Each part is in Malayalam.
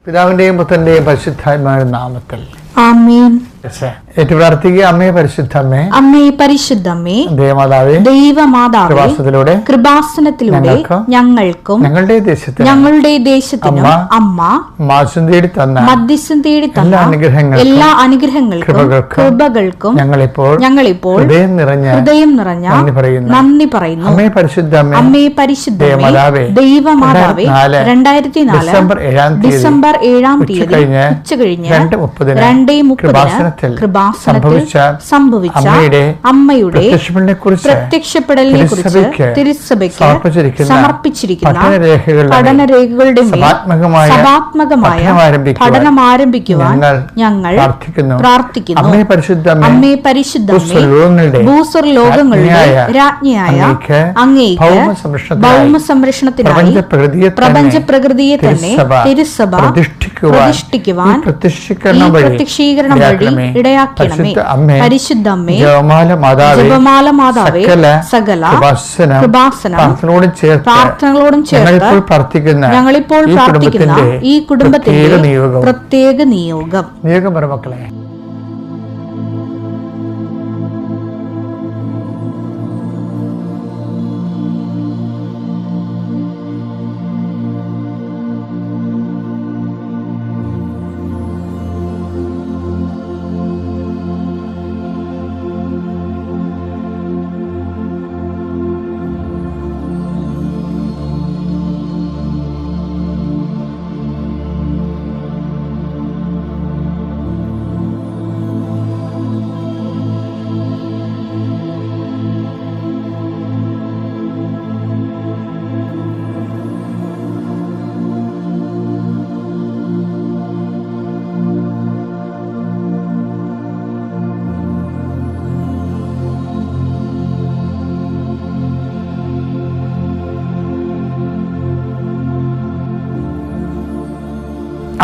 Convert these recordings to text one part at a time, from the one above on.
പിതാവിന്റെയും പുത്രന്റെയും പരിശുദ്ധാത്മാവിന്റെ നാമത്തിൽ ആമേൻ. പ്രാർത്ഥിക്കുക. അമ്മേ പരിശുദ്ധമ്മേ, അമ്മേ പരിശുദ്ധമ്മേ, ദൈവമാതാവേ, ദൈവമാതാവേ, കൃപാസനത്തിലൂടെ ഞങ്ങൾക്കും ഞങ്ങളുടെ ദേശത്തിനും അമ്മ മധ്യസ്ഥം തേടി തന്ന എല്ലാ അനുഗ്രഹങ്ങൾക്കും കൃപകൾക്കും ഞങ്ങളിപ്പോൾ ഹൃദയം നിറഞ്ഞ നന്ദി പറയുന്നു. അമ്മേ പരിശുദ്ധമ്മേ, ദൈവമാതാവേ, 2004 ഡിസംബർ 7 തീയതി ഉച്ചകഴിഞ്ഞ് 2:30 സംഭവിച്ച അമ്മയുടെ പ്രത്യക്ഷപ്പെടലിനെ കുറിച്ച് തിരുസഭയ്ക്ക് സമർപ്പിച്ചിരിക്കുന്ന പഠനരേഖകളുടെ സഭാത്മകമായ പഠനം ആരംഭിക്കുവാൻ ഞങ്ങൾ പ്രാർത്ഥിക്കുന്നു. അമ്മേ പരിശുദ്ധമ്മേ, ഭൂസ്വർലോകങ്ങളുടെ രാജ്ഞിയായ അങ്ങേക്ക് ഭൗമ സംരക്ഷണത്തിനായി പ്രപഞ്ച പ്രകൃതിയെ തന്നെ തിരുസഭ പ്രതിഷ്ഠിക്കുവാൻ പ്രത്യക്ഷീകരണം വഴി ഇടയാക്കണമേ. പരിശുദ്ധമ്മേ, ജപമാല മാതാവേ, സകല കൃപാസനം പ്രാർത്ഥനകളോടും ചേർത്ത് ഞങ്ങളിപ്പോൾ പ്രാർത്ഥിക്കുന്ന ഈ കുടുംബത്തിന്റെ പ്രത്യേക നിയോഗം. മക്കളെ,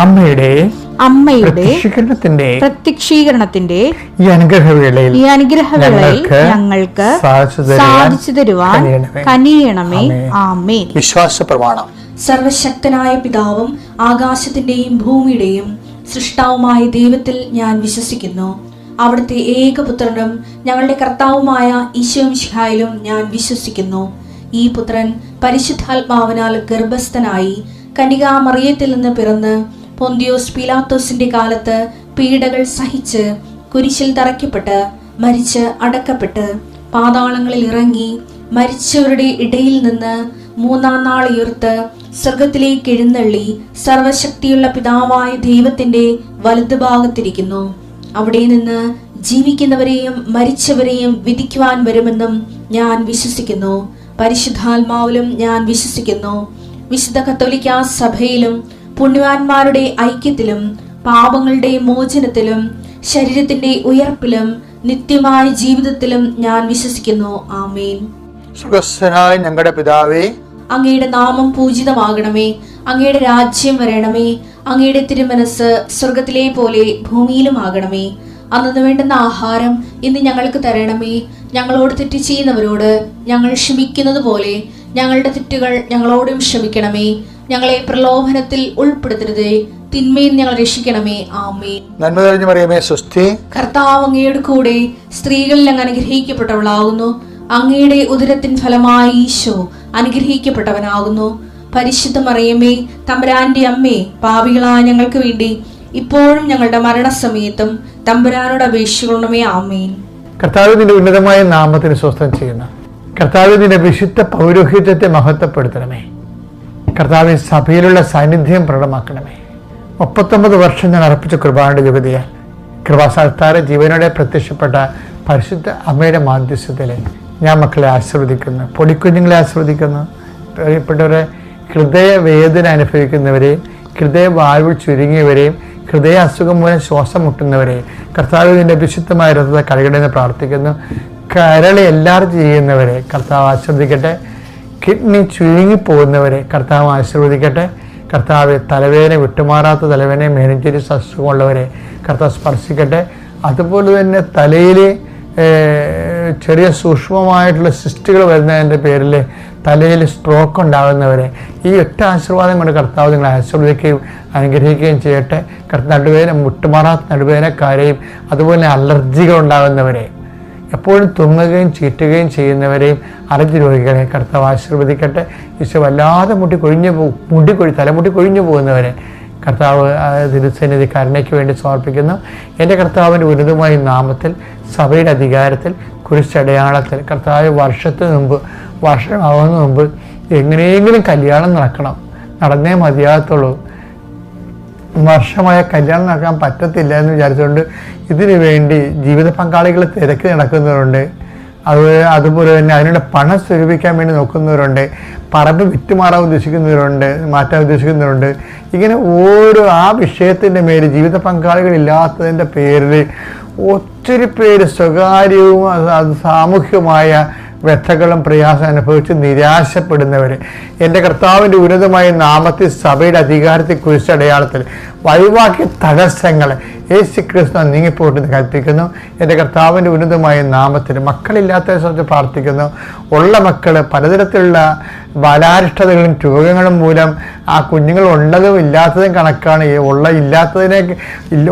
അമ്മയുടെ പ്രത്യക്ഷീകരണത്തിന്റെ ഈ അനുഗ്രഹവേളയിൽ ഞങ്ങൾക്ക് സാധിച്ചു തരുവാൻ കനിയണമേ. ആമേൻ. വിശ്വാസ പ്രമാണം. സർവശക്തനായ പിതാവും ആകാശത്തിന്റെയും ഭൂമിയുടെയും സൃഷ്ടാവുമായ ദൈവത്തിൽ ഞാൻ വിശ്വസിക്കുന്നു. അവിടുത്തെ ഏകപുത്രനും ഞങ്ങളുടെ കർത്താവുമായ ഈശോമിശിഹായിലും ഞാൻ വിശ്വസിക്കുന്നു. ഈ പുത്രൻ പരിശുദ്ധാത്മാവിനാൽ ഗർഭസ്ഥനായി കന്യകാമറിയത്തിൽ നിന്ന് പിറന്ന് പൊന്തിയോസ് പീലാത്തോസിന്റെ കാലത്ത് പീഡകൾ സഹിച്ച് കുരിശിൽ തറയ്ക്കപ്പെട്ട് മരിച്ച് അടക്കപ്പെട്ട് പാതാളങ്ങളിൽ ഇറങ്ങി മരിച്ചവരുടെ ഇടയിൽ നിന്ന് 3-ാം നാൾ ഉയർത്ത് സ്വർഗത്തിലേക്ക് എഴുന്നള്ളി സർവശക്തിയുള്ള പിതാവായ ദൈവത്തിന്റെ വലതുഭാഗത്തിരിക്കുന്നു. അവിടെ നിന്ന് ജീവിക്കുന്നവരെയും മരിച്ചവരെയും വിധിക്കുവാൻ വരുമെന്നും ഞാൻ വിശ്വസിക്കുന്നു. പരിശുദ്ധാത്മാവിലും ഞാൻ വിശ്വസിക്കുന്നു. വിശുദ്ധ കത്തോലിക്കാ സഭയിലും പുണ്യവാന്മാരുടെ ഐക്യത്തിലും പാപങ്ങളുടെ മോചനത്തിലും ശരീരത്തിന്റെ ഉയർപ്പിലും നിത്യമായ ജീവിതത്തിലും ഞാൻ വിശ്വസിക്കുന്നു. ആമേൻ. സ്വർഗ്ഗസ്ഥനായ ഞങ്ങളുടെ പിതാവേ, അങ്ങയുടെ നാമം പൂജിതമാകണമേ. അങ്ങയുടെ രാജ്യം വരണമേ. അങ്ങയുടെ തിരുമനസ് സ്വർഗത്തിലെ പോലെ ഭൂമിയിലും ആകണമേ. അന്നു വേണ്ടുന്ന ആഹാരം ഇന്ന് ഞങ്ങൾക്ക് തരണമേ. ഞങ്ങളോട് തെറ്റ് ചെയ്യുന്നവരോട് ഞങ്ങൾ ക്ഷമിക്കുന്നത് പോലെ ഞങ്ങളുടെ തെറ്റുകൾ ഞങ്ങളോടും ക്ഷമിക്കണമേ. ഞങ്ങളെ പ്രലോഭനത്തിൽ ഉൾപ്പെടുത്തരുതേ, തിന്മയിൽ ഞങ്ങൾ രക്ഷിക്കണമേ. ആമേൻ. നന്മ നിറഞ്ഞ മറിയമേ, സ്വസ്തി. കർത്താവ് അങ്ങയുടെ കൂടെ സ്ത്രീകളിൽ അങ്ങ് അനുഗ്രഹിക്കപ്പെട്ടവളാകുന്നു. അങ്ങയുടെ ഉദരത്തിൻ ഫലമായി ഈശോ അനുഗ്രഹിക്കപ്പെട്ടവനാകുന്നു. പരിശുദ്ധ മറിയമേ, തമ്പുരാന്റെ അമ്മേ, പാപികളായ ഞങ്ങൾക്ക് വേണ്ടി ഇപ്പോഴും ഞങ്ങളുടെ മരണസമയത്തും തമ്പുരാനോട് അപേക്ഷിക്കണമേ. ആമേൻ. കർത്താവിന്റെ ഉന്നതമായ നാമത്തിന് സ്വസ്ഥം ചെയ്യുന്ന കർത്താവിന്റെ വിശുദ്ധ പൗരോഹിത്യത്തെ മഹത്വപ്പെടുത്തണമേ. കർത്താവ് സഭയിലുള്ള സാന്നിധ്യം പ്രകടമാക്കണമേ. 39 വർഷം ഞാൻ അർപ്പിച്ച കൃപാന്റെ യുഗതിയാൽ കൃപാസ്ഥാനത്താറെ ജീവനോടെ പ്രത്യക്ഷപ്പെട്ട പരിശുദ്ധ അമ്മയുടെ മാധ്യസ്ഥത്തിലെ ഞാൻ മക്കളെ ആശീർവദിക്കുന്നു. പൊടിക്കുഞ്ഞുങ്ങളെ ആശീർവദിക്കുന്നു. പ്രിയപ്പെട്ടവരെ, ഹൃദയവേദന അനുഭവിക്കുന്നവരെയും ഹൃദയവാൽവ് ചുരുങ്ങിയവരെയും ഹൃദയ അസുഖം മൂലം ശ്വാസം മുട്ടുന്നവരെയും കർത്താവിൻ്റെ വിശുദ്ധമായ രഥത്തെ കഴുകണമെന്ന് പ്രാർത്ഥിക്കുന്നു. കരളെ എലാർജി ചെയ്യുന്നവരെ കർത്താവ് ആശീർവദിക്കട്ടെ. കിഡ്നി ചുരുങ്ങിപ്പോകുന്നവരെ കർത്താവ് ആശീർവദിക്കട്ടെ. കർത്താവ് തലവേദന വിട്ടുമാറാത്ത തലവേദന മെനിഞ്ചൈറ്റിസ് അസുഖമുള്ളവരെ കർത്താവ് സ്പർശിക്കട്ടെ. അതുപോലെ തന്നെ തലയിലെ ചെറിയ സൂക്ഷ്മമായിട്ടുള്ള സിസ്റ്റുകൾ വരുന്നതിൻ്റെ പേരിൽ തലയിൽ സ്ട്രോക്ക് ഉണ്ടാകുന്നവരെ ഈ ഒറ്റ ആശീർവാദം കൊണ്ട് കർത്താവ് നിങ്ങളെ ആശീർവദിക്കുകയും അനുഗ്രഹിക്കുകയും ചെയ്യട്ടെ. നടുവേദന, മുട്ടുമാറാത്ത നടുവേദനക്കാരെയും അതുപോലെ അലർജികൾ ഉണ്ടാകുന്നവരെ, എപ്പോഴും തുമ്മുകയും ചീറ്റുകയും ചെയ്യുന്നവരെയും അലർജി രോഗികളെ കർത്താവ് ആശീർവദിക്കട്ടെ. ഈശോ വല്ലാതെ തലമുടി കൊഴിഞ്ഞു പോകുന്നവരെ കർത്താവ് തിരുസന്നിധി കരുണയ്ക്ക് വേണ്ടി സമർപ്പിക്കുന്നു. എൻ്റെ കർത്താവിൻ്റെ ഉന്നതമായ നാമത്തിൽ, സഭയുടെ അധികാരത്തിൽ, കുരിശടയാളത്തിൽ കർത്താവ് വർഷമാവുന്ന മുമ്പ് എങ്ങനെയെങ്കിലും കല്യാണം നടന്നേ മതിയാകത്തുള്ളൂ. വർഷമായ കല്യാണം നടക്കാൻ പറ്റത്തില്ല എന്ന് വിചാരിച്ചുകൊണ്ട് ഇതിനു വേണ്ടി ജീവിത പങ്കാളികൾ തിരക്കി നടക്കുന്നവരുണ്ട്. അതുപോലെ തന്നെ അതിനുള്ള പണം സ്വരൂപിക്കാൻ വേണ്ടി നോക്കുന്നവരുണ്ട്. പറമ്പ് വിറ്റുമാറാൻ മാറ്റാൻ ഉദ്ദേശിക്കുന്നവരുണ്ട്. ഇങ്ങനെ ആ വിഷയത്തിൻ്റെ മേൽ ജീവിത പങ്കാളികളില്ലാത്തതിൻ്റെ പേരിൽ ഒത്തിരി പേര് സ്വകാര്യവും സാമൂഹ്യമായ വ്യഥകളും പ്രയാസം അനുഭവിച്ച് നിരാശപ്പെടുന്നവർ എൻ്റെ കർത്താവിൻ്റെ ഉന്നതമായ നാമത്തിൽ, സഭയുടെ അധികാരത്തിൽ, കുരിശടയാളത്തിൽ വഴിവാക്കിയ തടസ്സങ്ങൾ യേശുക്രിസ്തു നീങ്ങിപ്പോട്ടെന്ന് കൽപ്പിക്കുന്നു. എൻ്റെ കർത്താവിൻ്റെ ഉന്നതമായ നാമത്തിൽ മക്കളില്ലാത്തവരെ സംബന്ധിച്ച് പ്രാർത്ഥിക്കുന്നു. ഉള്ള മക്കൾ പലതരത്തിലുള്ള ബാലാരിഷ്ടതകളും രോഗങ്ങളും മൂലം ആ കുഞ്ഞുങ്ങൾ ഉള്ളതും ഇല്ലാത്തതും കണക്കാണ്.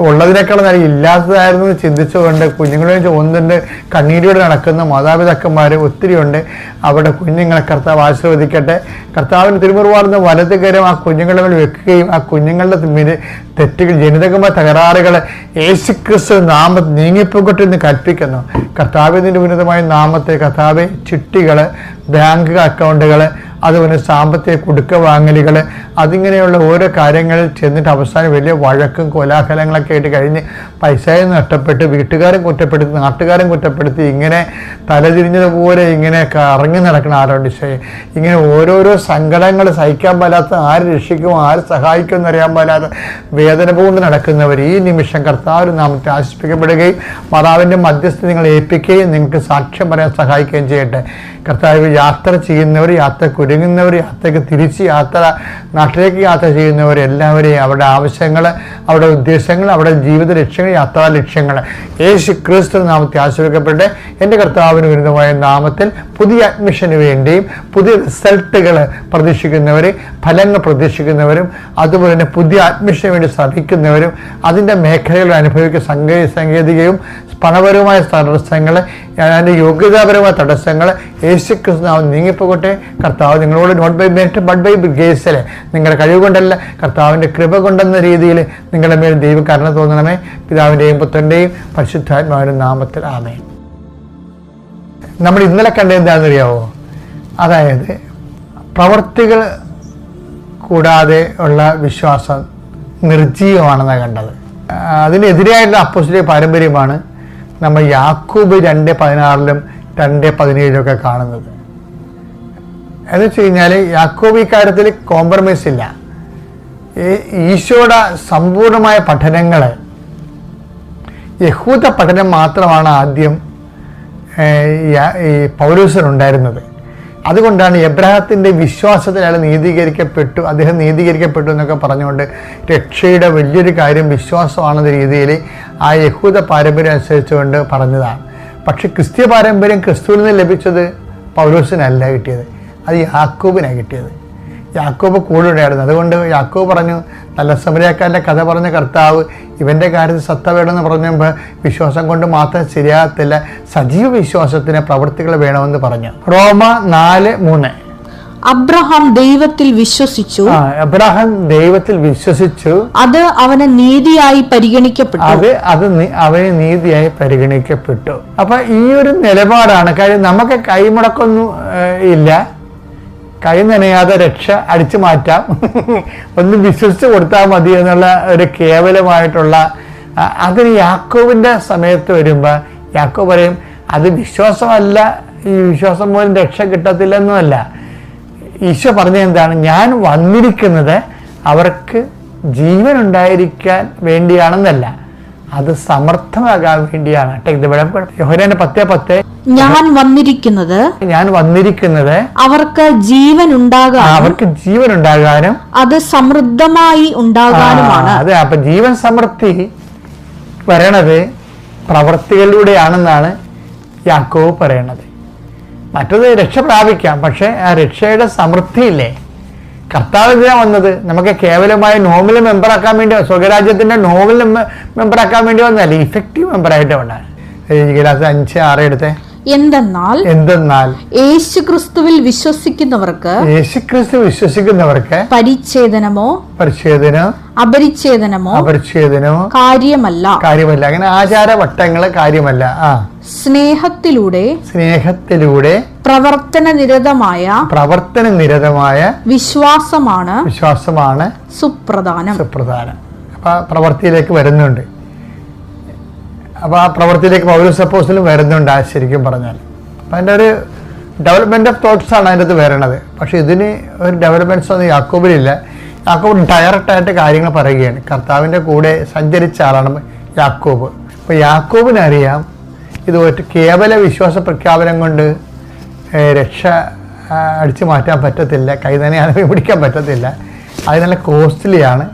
ഉള്ളതിനേക്കാൾ നല്ല ഇല്ലാത്തതായിരുന്നു എന്ന് ചിന്തിച്ചുകൊണ്ട് കുഞ്ഞുങ്ങളെ ഒന്നുണ്ട് കണ്ണീരോടെ നടക്കുന്ന മാതാപിതാക്കന്മാർ ഒത്തിരിയുണ്ട്. അവിടെ കുഞ്ഞുങ്ങളെ കർത്താവ് ആശീർവദിക്കട്ടെ. കർത്താവിന് തിരുമുറുവാർന്ന വലത് കരം ആ കുഞ്ഞുങ്ങളുടെ മേൽ വെക്കുകയും ആ കുഞ്ഞുങ്ങളുടെ തെറ്റുകൾ, ജനിതകമായ തകരാറുകൾ യേശുക്രിസ്തു നാമത്തിൽ നീങ്ങിപ്പോകട്ടെ എന്ന് കൽപ്പിക്കുന്നു. കർത്താവിൻ്റെ ഉന്നതമായ നാമത്തെ കർത്താവെ ചിട്ടികൾ, ബാങ്ക് അക്കൗണ്ടുകൾ, അതുപോലെ സാമ്പത്തിക കുടുക്ക വാങ്ങലുകൾ, അതിങ്ങനെയുള്ള ഓരോ കാര്യങ്ങളിൽ ചെന്നിട്ട് അവസാനം വലിയ വഴക്കും കോലാഹലങ്ങളൊക്കെ ആയിട്ട് കഴിഞ്ഞ് പൈസയും നഷ്ടപ്പെട്ട് വീട്ടുകാരും കുറ്റപ്പെടുത്തി നാട്ടുകാരും കുറ്റപ്പെടുത്തി ഇങ്ങനെ തലതിരിഞ്ഞതുപോലെ ഇങ്ങനെ കറങ്ങി നടക്കണം ആരോട് ഇങ്ങനെ ഓരോരോ സങ്കടങ്ങൾ സഹിക്കാൻ പാലാത്ത, ആര് രക്ഷിക്കും ആര് സഹായിക്കും എന്നറിയാൻ പാലാത്ത വേദന കൊണ്ട് നടക്കുന്നവർ ഈ നിമിഷം കർത്താവിൻ്റെ നാമത്തെ ആശിപ്പിക്കപ്പെടുകയും മാതാവിൻ്റെ മധ്യസ്ഥ നിങ്ങൾ ഏൽപ്പിക്കുകയും നിങ്ങൾക്ക് സാക്ഷ്യം പറയാൻ സഹായിക്കുകയും ചെയ്യട്ടെ. കർത്താവ് യാത്ര ചെയ്യുന്നവർ, യാത്ര കുരുങ്ങുന്നവർ, യാത്രയ്ക്ക് തിരിച്ച് നാട്ടിലേക്ക് യാത്ര ചെയ്യുന്നവർ എല്ലാവരെയും അവരുടെ ആവശ്യങ്ങൾ, അവരുടെ ഉദ്ദേശങ്ങൾ, അവരുടെ ജീവിത ലക്ഷ്യങ്ങൾ, യാത്രാ ലക്ഷ്യങ്ങൾ യേശുക്രിസ്തു നാമത്തെ ആശീർവദിക്കപ്പെട്ട് എൻ്റെ കർത്താവിന് വിരുദ്ധമായ നാമത്തിൽ പുതിയ അഡ്മിഷന് വേണ്ടിയും പുതിയ റിസൾട്ടുകൾ പ്രതീക്ഷിക്കുന്നവർ, ഫലങ്ങൾ പ്രതീക്ഷിക്കുന്നവരും അതുപോലെ തന്നെ പുതിയ അഡ്മിഷന് വേണ്ടി ശ്രമിക്കുന്നവരും അതിൻ്റെ മേഖലകൾ അനുഭവിക്കുന്ന സാങ്കേതികവും പണപരമായ തടസ്സങ്ങൾ, അതിൻ്റെ യോഗ്യതാപരമായ തടസ്സങ്ങൾ യേശുക്രിസ്തു നാമം നീങ്ങിപ്പോകട്ടെ. കർത്താവ് നിങ്ങളോട് not by merit but by ഗ്രേസിൽ, നിങ്ങളുടെ കഴിവ് കൊണ്ടല്ല കർത്താവിൻ്റെ കൃപ കൊണ്ടെന്ന രീതിയിൽ നിങ്ങളുടെ മേൽ ദൈവ കരുണ തോന്നണമേ. പിതാവിൻ്റെയും പുത്രൻ്റെയും പരിശുദ്ധാത്മാവിൻ്റെ നാമത്തിൽ ആമേൻ. നമ്മൾ ഇന്നലെ കണ്ടത് എന്താണെന്നറിയാവോ? അതായത് പ്രവർത്തികൾ കൂടാതെ ഉള്ള വിശ്വാസം നിർജീവമാണെന്നാണ് കണ്ടത്. അതിനെതിരായിട്ടുള്ള അപ്പോസ്തലിക പാരമ്പര്യമാണ് നമ്മൾ യാക്കോബ് 2:16 2:17 കാണുന്നത്. എന്ന് വെച്ച് കഴിഞ്ഞാൽ യാക്കോബ് ഈ കാര്യത്തിൽ കോംപ്രമൈസ് ഇല്ല. ഈശോയുടെ സമ്പൂർണമായ പഠനങ്ങൾ, യഹൂദ പഠനം മാത്രമാണ് ആദ്യം ഈ പൗലോസിനുണ്ടായിരുന്നത്. അതുകൊണ്ടാണ് എബ്രാഹത്തിൻ്റെ വിശ്വാസത്തിൽ അയാൾ അദ്ദേഹം നീതീകരിക്കപ്പെട്ടു എന്നൊക്കെ പറഞ്ഞുകൊണ്ട് രക്ഷയുടെ വലിയൊരു കാര്യം വിശ്വാസമാണെന്ന രീതിയിൽ ആ യഹൂദ പാരമ്പര്യം അനുസരിച്ചുകൊണ്ട് പറഞ്ഞതാണ്. പക്ഷെ ക്രിസ്ത്യ പാരമ്പര്യം ക്രിസ്തുവിൽ നിന്ന് ലഭിച്ചത് പൗലോസിനല്ല കിട്ടിയത്, അത് യാക്കോബിനാണ് കിട്ടിയത്. യാക്കോബ് കൂടെ ഉണ്ടായിരുന്നു. അതുകൊണ്ട് യാക്കോബ് പറഞ്ഞു, നല്ല സമരിയാക്കാരൻ്റെ കഥ പറഞ്ഞ കർത്താവ് ഇവൻ്റെ കാര്യത്തിൽ സത്ത വേണമെന്ന് പറഞ്ഞപ്പോൾ വിശ്വാസം കൊണ്ട് മാത്രം ശരിയാകത്തില്ല, സജീവ വിശ്വാസത്തിന് പ്രവൃത്തികൾ വേണമെന്ന് പറഞ്ഞു. റോമ 4:3 അബ്രഹാം ദൈവത്തിൽ വിശ്വസിച്ചു, അത് അവന് നീതിയായി പരിഗണിക്കപ്പെട്ടു. അവന് നീതിയായി പരിഗണിക്കപ്പെട്ടു. അപ്പൊ ഈ ഒരു നിലപാടാണ്. കാര്യം നമുക്ക് കൈമുടക്കൊന്നും ഇല്ല, കൈ നനയാതെ രക്ഷ അടിച്ചു മാറ്റാം, ഒന്ന് വിശ്വസിച്ച് കൊടുത്താൽ മതി എന്നുള്ള ഒരു കേവലമായിട്ടുള്ള അതിന് യാക്കോബിൻ്റെ സമയത്ത് വരുമ്പോൾ യാക്കോബ് പറയും അത് വിശ്വാസമല്ല, ഈ വിശ്വാസം പോലും രക്ഷ കിട്ടത്തില്ലെന്നുമല്ല. ഈശോ പറഞ്ഞ എന്താണ്? ഞാൻ വന്നിരിക്കുന്നത് അവർക്ക് ജീവൻ ഉണ്ടായിരിക്കാൻ വേണ്ടിയാണെന്നല്ല, അത് സമർത്ഥമാകാൻ വേണ്ടിയാണ്. യോഹന്നാൻ 10:10 ഞാൻ വന്നിരിക്കുന്നത് അവർക്ക് ജീവൻ ഉണ്ടാകാനും അത് സമൃദ്ധമായി ഉണ്ടാകാനുമാണ്. അതെ, അപ്പൊ ജീവൻ സമൃദ്ധി വരണത് പ്രവൃത്തികളിലൂടെയാണെന്നാണ് യാക്കോബ് പറയണത്. മറ്റത് രക്ഷ പ്രാപിക്കാം, പക്ഷേ ആ രക്ഷയുടെ സമൃദ്ധിയില്ലേ. കർത്താവ് എന്തിനാണ് വന്നത്? നമുക്ക് കേവലമായ നോമിനൽ മെമ്പറാക്കാൻ വേണ്ടി, സ്വർഗരാജ്യത്തിൻ്റെ നോമിനൽ മെമ്പറാക്കാൻ വേണ്ടി വന്നതല്ല, ഇഫക്റ്റീവ് മെമ്പറായിട്ട് വന്നാണ്. 5:6 എടുത്തേ. എന്തെന്നാൽ യേശുക്രിസ്തുവിൽ വിശ്വസിക്കുന്നവർക്ക് പരിച്ഛേദനമോ അപരിച്ഛേദനമോ കാര്യമല്ല. അങ്ങനെ ആചാരവട്ടങ്ങള് കാര്യമല്ല. സ്നേഹത്തിലൂടെ പ്രവർത്തന നിരതമായ വിശ്വാസമാണ് സുപ്രധാനം. അപ്പൊ പ്രവൃത്തിയിലേക്ക് വരുന്നുണ്ട്. അപ്പോൾ ആ പ്രവൃത്തിയിലേക്ക് പൗലോസ് അപ്പോസ്തലൻ വരുന്നുണ്ട്. ശരിക്കും പറഞ്ഞാൽ അപ്പം അതിൻ്റെ ഒരു ഡെവലപ്മെൻറ്റ് ഓഫ് തോട്ട്സാണ് അതിൻ്റെ അകത്ത് വരണത്. പക്ഷേ ഇതിന് ഒരു ഡെവലപ്മെൻറ്റ്സ് ഒന്നും യാക്കോബിലില്ല. യാക്കോബ് ഡയറക്റ്റായിട്ട് കാര്യങ്ങൾ പറയുകയാണ്. കർത്താവിൻ്റെ കൂടെ സഞ്ചരിച്ച ആളാണ് യാക്കോബ്. അപ്പോൾ യാക്കോബിനറിയാം ഇത് കേവല വിശ്വാസ പ്രഖ്യാപനം കൊണ്ട് രക്ഷ അടിച്ചു മാറ്റാൻ പറ്റത്തില്ല, കൈതനെയാണ് പിടിക്കാൻ പറ്റത്തില്ല, അത് നല്ല കോസ്റ്റ്ലിയാണ്.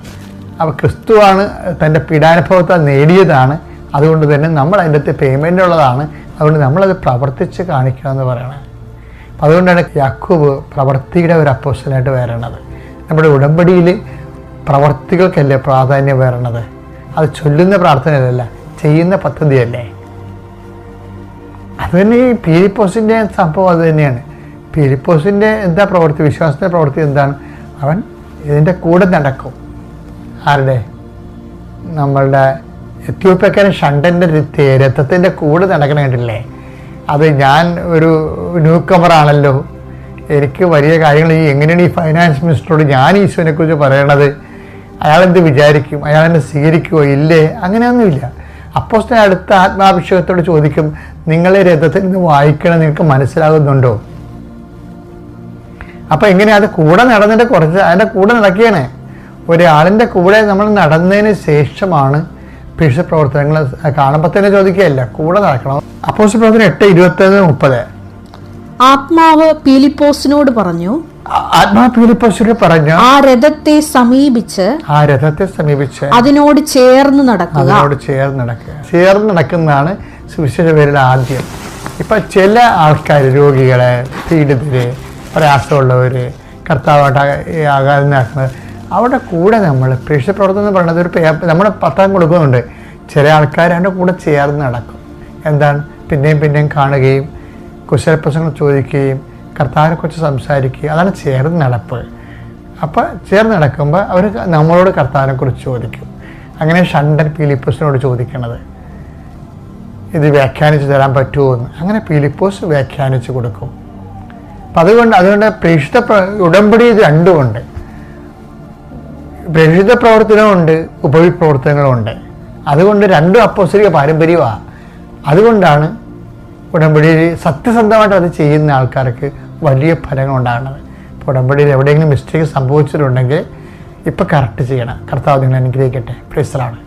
അപ്പോൾ ക്രിസ്തുവാണ് തൻ്റെ പീഡാനുഭവത്താൽ നേടിയതാണ്. അതുകൊണ്ട് തന്നെ നമ്മൾ അതിൻ്റെ അകത്ത് പേയ്മെൻ്റ് ഉള്ളതാണ്. അതുകൊണ്ട് നമ്മളത് പ്രവർത്തിച്ച് കാണിക്കുക എന്ന് പറയണത്. അപ്പം അതുകൊണ്ടാണ് യാക്കോബ് പ്രവർത്തിയുടെ ഒരു അപ്പോസ്തലനായിട്ട് വരണത്. നമ്മുടെ ഉടമ്പടിയിൽ പ്രവർത്തികൾക്കല്ലേ പ്രാധാന്യം വരണത്. അത് ചൊല്ലുന്ന പ്രാർത്ഥനയല്ല, ചെയ്യുന്ന പദ്ധതിയല്ലേ. അത് തന്നെ ഈ പീലിപ്പോസിൻ്റെ സംഭവം അത് തന്നെയാണ്. പീലിപ്പോസിൻ്റെ എന്താ പ്രവൃത്തി? വിശ്വാസത്തിൻ്റെ പ്രവൃത്തി എന്താണ്? അവൻ ഇതിൻ്റെ കൂടെ നടക്കും. ആരുടെ? നമ്മളുടെ എത്യോപ്യക്കാരൻ ഷണ്ടൻ്റെ രഥത്തിൻ്റെ കൂടെ നടക്കണ കണ്ടില്ലേ? അത് ഞാൻ ഒരു ന്യൂ കമറാണല്ലോ, എനിക്ക് വലിയ കാര്യങ്ങൾ എങ്ങനെയാണ് ഈ ഫൈനാൻസ് മിനിസ്റ്ററോട് ഞാൻ ഈശോനെക്കുറിച്ച് പറയണത്? അയാളെന്ത് വിചാരിക്കും? അയാളെന്നെ സ്വീകരിക്കുമോ ഇല്ലേ? അങ്ങനെയൊന്നുമില്ല. അപ്പോസ്തലൻ അടുത്ത ആത്മാഭിഷേകത്തോട് ചോദിക്കും, നിങ്ങളെ രഥത്തിൽ നിന്ന് വായിക്കണം, നിങ്ങൾക്ക് മനസ്സിലാകുന്നുണ്ടോ? അപ്പം എങ്ങനെയാ? അത് കൂടെ നടന്നിട്ട് അതിൻ്റെ കൂടെ നടക്കുകയാണ്. ഒരാളിൻ്റെ കൂടെ നമ്മൾ നടന്നതിന് ശേഷമാണ് പീഴ്ച പ്രവർത്തനങ്ങൾ കാണുമ്പോൾ തന്നെ ചോദിക്കുകയല്ല, കൂടെ നടക്കണം. അപ്പോസ്തല പ്രവർത്തനം 8:29-30. ആത്മാവ് പീലിപ്പോസിനോട് പറഞ്ഞു, ആ രഥത്തെ സമീപിച്ച് അതിനോട് ചേർന്ന് നടക്കുന്നതാണ് സുവിശേഷ പേരിൽ ആദ്യം. ഇപ്പൊ ചില ആൾക്കാർ, രോഗികളെ, പീഡിതര്, പ്രയാസമുള്ളവര്, കർത്താവായിട്ട് ആകാതെ അവിടെ കൂടെ നമ്മൾ പീഴ്ച പ്രവർത്തനം എന്ന് പറയുന്നത് ഒരു നമ്മുടെ പത്രം കൊടുക്കുന്നുണ്ട്. ചില ആൾക്കാർ അതിൻ്റെ കൂടെ ചേർന്ന് നടക്കും. എന്താണ്? പിന്നെയും കാണുകയും കുശലപ്രശ്നങ്ങൾ ചോദിക്കുകയും കർത്താവിനെക്കുറിച്ച് സംസാരിക്കുക. അതാണ് ചേർന്ന് നടപ്പ്. അപ്പോൾ ചേർന്ന് നടക്കുമ്പോൾ അവർ നമ്മളോട് കർത്താവിനെക്കുറിച്ച് ചോദിക്കും. അങ്ങനെ ഷണ്ടൻ പീലിപ്പോസിനോട് ചോദിക്കണത്, ഇത് വ്യാഖ്യാനിച്ച് തരാൻ പറ്റുമോ എന്ന്. അങ്ങനെ പീലിപ്പോസ് വ്യാഖ്യാനിച്ച് കൊടുക്കും. അപ്പം അതുകൊണ്ട് പ്രേക്ഷിത ഉടമ്പടി ഇത് രണ്ടുമുണ്ട്. പ്രേക്ഷിത പ്രവർത്തനമുണ്ട്, ഉപവിപ്രവർത്തനങ്ങളുമുണ്ട്. അതുകൊണ്ട് രണ്ടും അപ്പോസ്തലിക പാരമ്പര്യമാണ്. അതുകൊണ്ടാണ് ഉടമ്പടിയിൽ സത്യസന്ധമായിട്ട് അത് ചെയ്യുന്ന ആൾക്കാർക്ക് വലിയ ഫലങ്ങൾ ഉണ്ടാകുന്നത്. ഇപ്പോൾ ഉടമ്പടിയിൽ എവിടെയെങ്കിലും മിസ്റ്റേക്ക് സംഭവിച്ചിട്ടുണ്ടെങ്കിൽ ഇപ്പം കറക്റ്റ് ചെയ്യണം. കർത്താവ് നിങ്ങളെ അനുഗ്രഹിക്കട്ടെ. Praise the Lord.